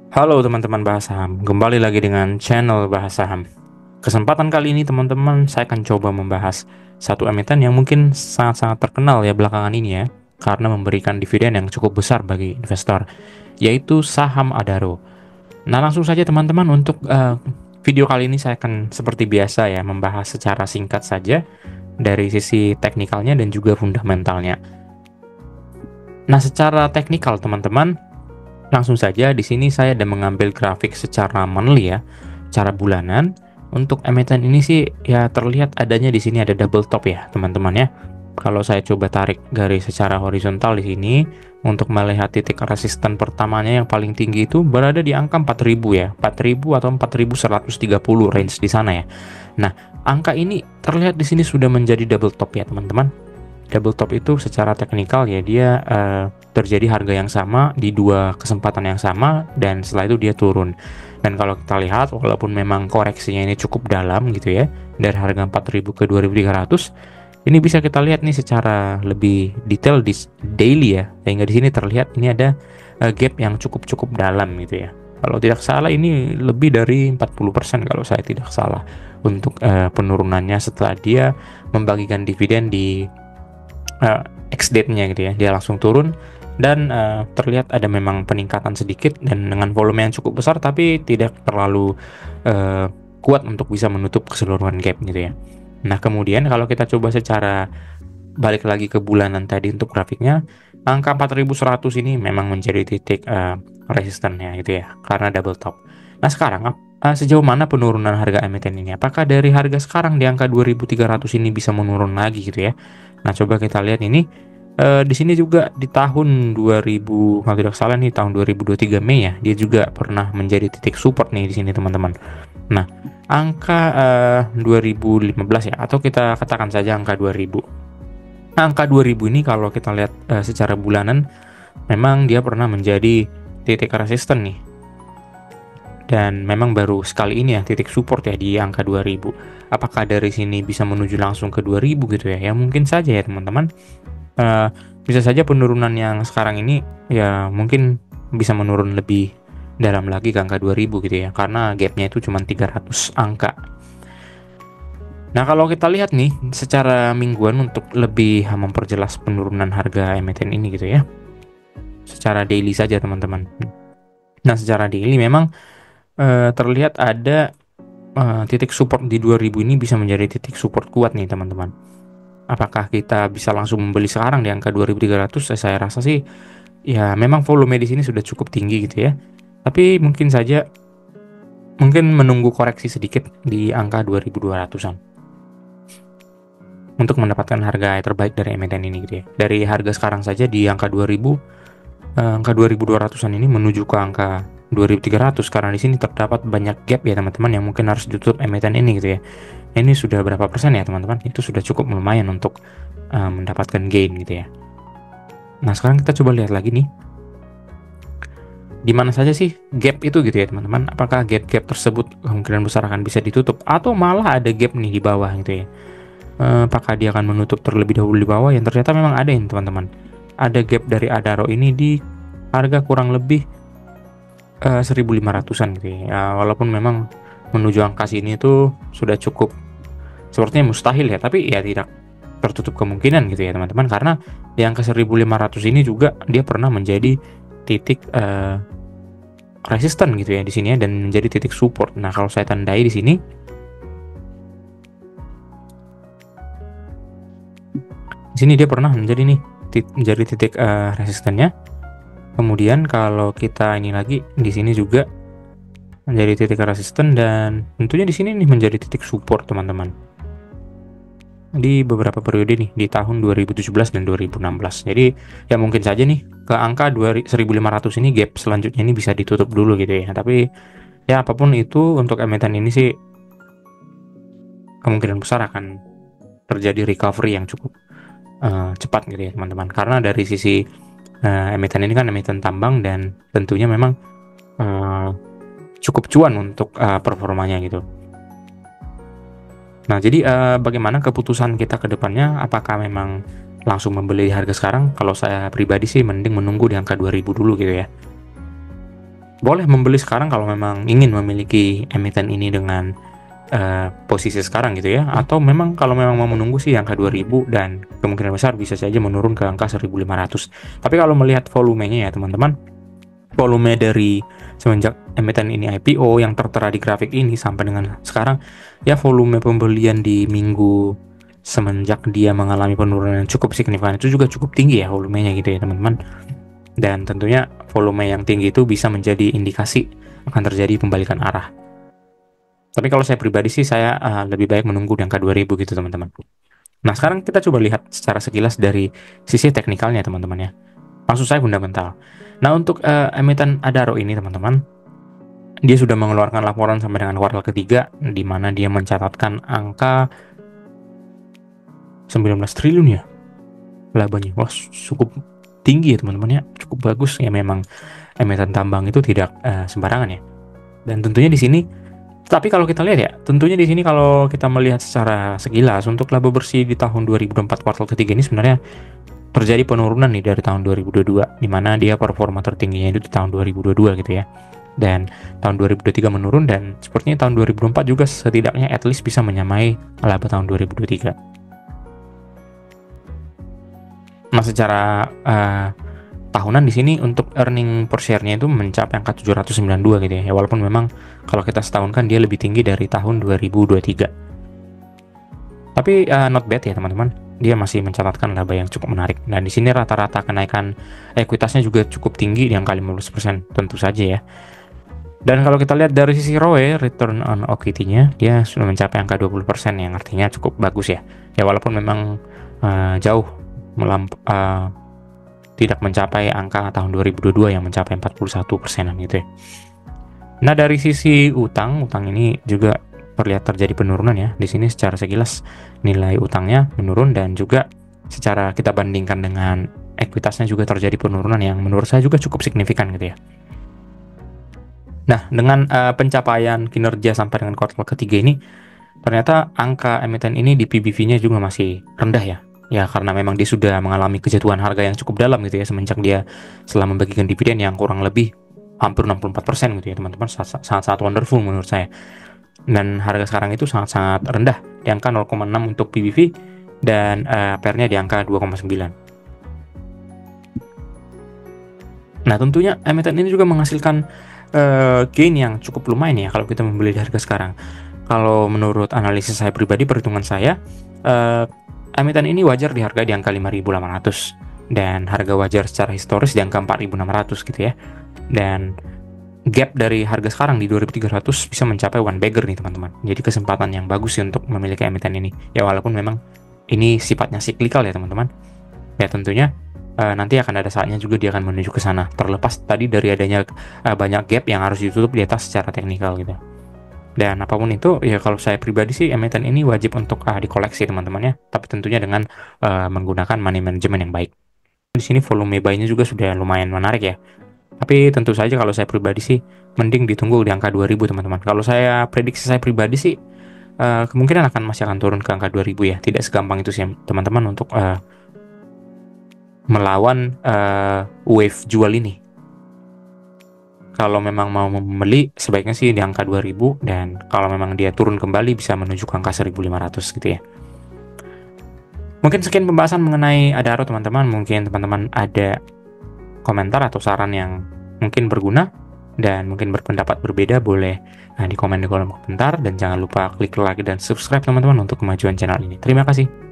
Halo teman-teman bahas saham, kembali lagi dengan channel bahas saham. Kesempatan kali ini teman-teman, saya akan coba membahas satu emiten yang mungkin sangat-sangat terkenal ya belakangan ini ya, karena memberikan dividen yang cukup besar bagi investor, yaitu saham Adaro. Nah langsung saja teman-teman untuk video kali ini saya akan seperti biasa ya, membahas secara singkat saja dari sisi teknikalnya dan juga fundamentalnya. Nah secara teknikal teman-teman, langsung saja di sini saya ada mengambil grafik secara monthly ya, secara bulanan. Untuk emiten ini sih ya terlihat adanya di sini ada double top ya, teman-teman ya. Kalau saya coba tarik garis secara horizontal di sini untuk melihat titik resisten pertamanya yang paling tinggi itu berada di angka 4000 ya, 4000 atau 4130 range di sana ya. Nah, angka ini terlihat di sini sudah menjadi double top ya, teman-teman. Double top itu secara teknikal ya dia terjadi harga yang sama di dua kesempatan yang sama dan setelah itu dia turun. Dan kalau kita lihat walaupun memang koreksinya ini cukup dalam gitu ya, dari harga 4000 ke 2300, ini bisa kita lihat nih secara lebih detail di daily ya, sehingga di sini terlihat ini ada gap yang cukup dalam gitu ya. Kalau tidak salah ini lebih dari 40% kalau saya tidak salah untuk penurunannya setelah dia membagikan dividen di X-date-nya gitu ya, dia langsung turun dan terlihat ada memang peningkatan sedikit dan dengan volume yang cukup besar tapi tidak terlalu kuat untuk bisa menutup keseluruhan gap gitu ya. Nah kemudian kalau kita coba secara balik lagi ke bulanan tadi untuk grafiknya, angka 4100 ini memang menjadi titik resistannya gitu ya, karena double top. Nah sekarang sejauh mana penurunan harga emiten ini? Apakah dari harga sekarang di angka 2300 ini bisa menurun lagi gitu ya? Nah, coba kita lihat ini di sini juga di tahun 2000 kalau tidak salah nih tahun 2023 Mei ya, dia juga pernah menjadi titik support nih di sini teman-teman. Nah, angka 2015 ya atau kita katakan saja angka 2000. Nah, angka 2000 ini kalau kita lihat secara bulanan memang dia pernah menjadi titik resisten nih. Dan memang baru sekali ini ya titik support ya di angka 2000. Apakah dari sini bisa menuju langsung ke 2000 gitu ya? Ya mungkin saja ya teman-teman. Bisa saja penurunan yang sekarang ini ya mungkin bisa menurun lebih dalam lagi ke angka 2000 gitu ya. Karena gapnya itu cuma 300 angka. Nah kalau kita lihat nih secara mingguan untuk lebih memperjelas penurunan harga emiten ini gitu ya. Secara daily saja teman-teman. Nah secara daily memang terlihat ada titik support di 2000 ini bisa menjadi titik support kuat nih teman-teman. Apakah kita bisa langsung membeli sekarang di angka 2300? Saya rasa sih ya memang volume di sini sudah cukup tinggi gitu ya. Tapi mungkin saja menunggu koreksi sedikit di angka 2200-an untuk mendapatkan harga terbaik dari emiten ini gitu ya. Dari harga sekarang saja di angka 2000 angka 2200-an ini menuju ke angka 2300 karena di sini terdapat banyak gap ya teman-teman yang mungkin harus ditutup emiten ini gitu ya. Ini sudah berapa persen ya teman-teman? Itu sudah cukup lumayan untuk mendapatkan gain gitu ya. Nah sekarang kita coba lihat lagi nih, di mana saja sih gap itu gitu ya teman-teman? Apakah gap-gap tersebut kemungkinan besar akan bisa ditutup atau malah ada gap nih di bawah gitu ya? Apakah dia akan menutup terlebih dahulu di bawah? Yang ternyata memang ada ini teman-teman. Ada gap dari Adaro ini di harga kurang lebih 1500-an gitu ya. Walaupun memang menuju angka sini itu sudah cukup sepertinya mustahil ya, tapi ya tidak tertutup kemungkinan gitu ya teman-teman, karena di angka 1500 ini juga dia pernah menjadi titik resisten gitu ya di sini ya dan menjadi titik support. Nah, kalau saya tandai di sini dia pernah menjadi nih menjadi titik resistennya. Kemudian kalau kita ini lagi di sini juga menjadi titik resisten dan tentunya di sini nih menjadi titik support teman-teman. Di beberapa periode nih di tahun 2017 dan 2016. Jadi ya mungkin saja nih ke angka 1500 ini gap selanjutnya ini bisa ditutup dulu gitu ya. Tapi ya apapun itu untuk emiten ini sih kemungkinan besar akan terjadi recovery yang cukup cepat gitu ya teman-teman. Karena dari sisi emiten ini kan emiten tambang dan tentunya memang cukup cuan untuk performanya gitu. Nah, jadi bagaimana keputusan kita ke depannya? Apakah memang langsung membeli harga sekarang? Kalau saya pribadi sih mending menunggu di angka 2000 dulu gitu ya. boleh membeli sekarang kalau memang ingin memiliki emiten ini dengan posisi sekarang gitu ya, atau memang kalau memang mau menunggu sih angka 2000 dan kemungkinan besar bisa saja menurun ke angka 1500. Tapi kalau melihat volumenya ya teman-teman, volume dari semenjak emiten ini IPO yang tertera di grafik ini sampai dengan sekarang ya, volume pembelian di minggu semenjak dia mengalami penurunan yang cukup signifikan itu juga cukup tinggi ya volumenya gitu ya teman-teman. Dan tentunya volume yang tinggi itu bisa menjadi indikasi akan terjadi pembalikan arah. Tapi kalau saya pribadi sih saya lebih baik menunggu di angka 2000 gitu teman-teman. Nah sekarang kita coba lihat secara sekilas dari sisi teknikalnya teman-teman ya. Maksud saya fundamental. Nah untuk emiten Adaro ini teman-teman, dia sudah mengeluarkan laporan sampai dengan kuartal ketiga, di mana dia mencatatkan angka 19 triliun ya labanya. Wah cukup tinggi ya teman-teman ya, cukup bagus ya. Memang emiten tambang itu tidak sembarangan ya. Dan tentunya di sini, tapi kalau kita lihat ya, tentunya di sini kalau kita melihat secara sekilas untuk laba bersih di tahun 2024 kuartal ketiga ini sebenarnya terjadi penurunan nih dari tahun 2022, di mana dia performa tertingginya itu di tahun 2022 gitu ya. Dan tahun 2023 menurun, dan sepertinya tahun 2024 juga setidaknya at least bisa menyamai laba tahun 2023. Nah, secara tahunan di sini untuk earning per share-nya itu mencapai angka 792 gitu ya. Ya walaupun memang kalau kita setahun kan dia lebih tinggi dari tahun 2023. Tapi not bad ya teman-teman. Dia masih mencatatkan laba yang cukup menarik. Dan di sini rata-rata kenaikan ekuitasnya juga cukup tinggi di angka 15% tentu saja ya. Dan kalau kita lihat dari sisi ROE, return on equity-nya, dia sudah mencapai angka 20% yang artinya cukup bagus ya. Ya walaupun memang jauh tidak mencapai angka tahun 2022 yang mencapai 41%-an gitu ya. Nah dari sisi utang ini juga terlihat terjadi penurunan ya. Di sini secara sekilas nilai utangnya menurun, dan juga secara kita bandingkan dengan ekuitasnya juga terjadi penurunan yang menurut saya juga cukup signifikan gitu ya. Nah dengan pencapaian kinerja sampai dengan kuartal ketiga ini, ternyata angka emiten ini di PBV-nya juga masih rendah ya. Ya karena memang dia sudah mengalami kejatuhan harga yang cukup dalam gitu ya, semenjak dia setelah membagikan dividen yang kurang lebih hampir 64% gitu ya teman-teman. Sangat-sangat wonderful menurut saya. Dan harga sekarang itu sangat-sangat rendah di angka 0,6 untuk PBV, dan PER-nya di angka 2,9. Nah tentunya emiten ini juga menghasilkan gain yang cukup lumayan ya kalau kita membeli di harga sekarang. Kalau menurut analisis saya pribadi, perhitungan saya, emiten ini wajar di harga di angka 5.800, dan harga wajar secara historis di angka 4.600 gitu ya. Dan gap dari harga sekarang di 2.300 bisa mencapai one bagger nih teman-teman. Jadi kesempatan yang bagus sih untuk memiliki emiten ini. Ya walaupun memang ini sifatnya cyclical ya teman-teman. Ya tentunya nanti akan ada saatnya juga dia akan menuju ke sana. Terlepas tadi dari adanya banyak gap yang harus ditutup di atas secara teknikal gitu. Dan apapun itu, ya kalau saya pribadi sih emiten ini wajib untuk dikoleksi teman-teman ya. Tapi tentunya dengan menggunakan money management yang baik. Di sini volume buy-nya juga sudah lumayan menarik ya. Tapi tentu saja kalau saya pribadi sih mending ditunggu di angka 2000 teman-teman. Kalau saya prediksi saya pribadi sih kemungkinan masih akan turun ke angka 2000 ya. Tidak segampang itu sih teman-teman untuk melawan wave jual ini. Kalau memang mau membeli sebaiknya sih di angka 2000, dan kalau memang dia turun kembali bisa menuju ke angka 1500 gitu ya. Mungkin sekian pembahasan mengenai Adaro teman-teman. Mungkin teman-teman ada komentar atau saran yang mungkin berguna dan mungkin berpendapat berbeda, boleh di komen di kolom komentar, dan jangan lupa klik like dan subscribe teman-teman untuk kemajuan channel ini. Terima kasih.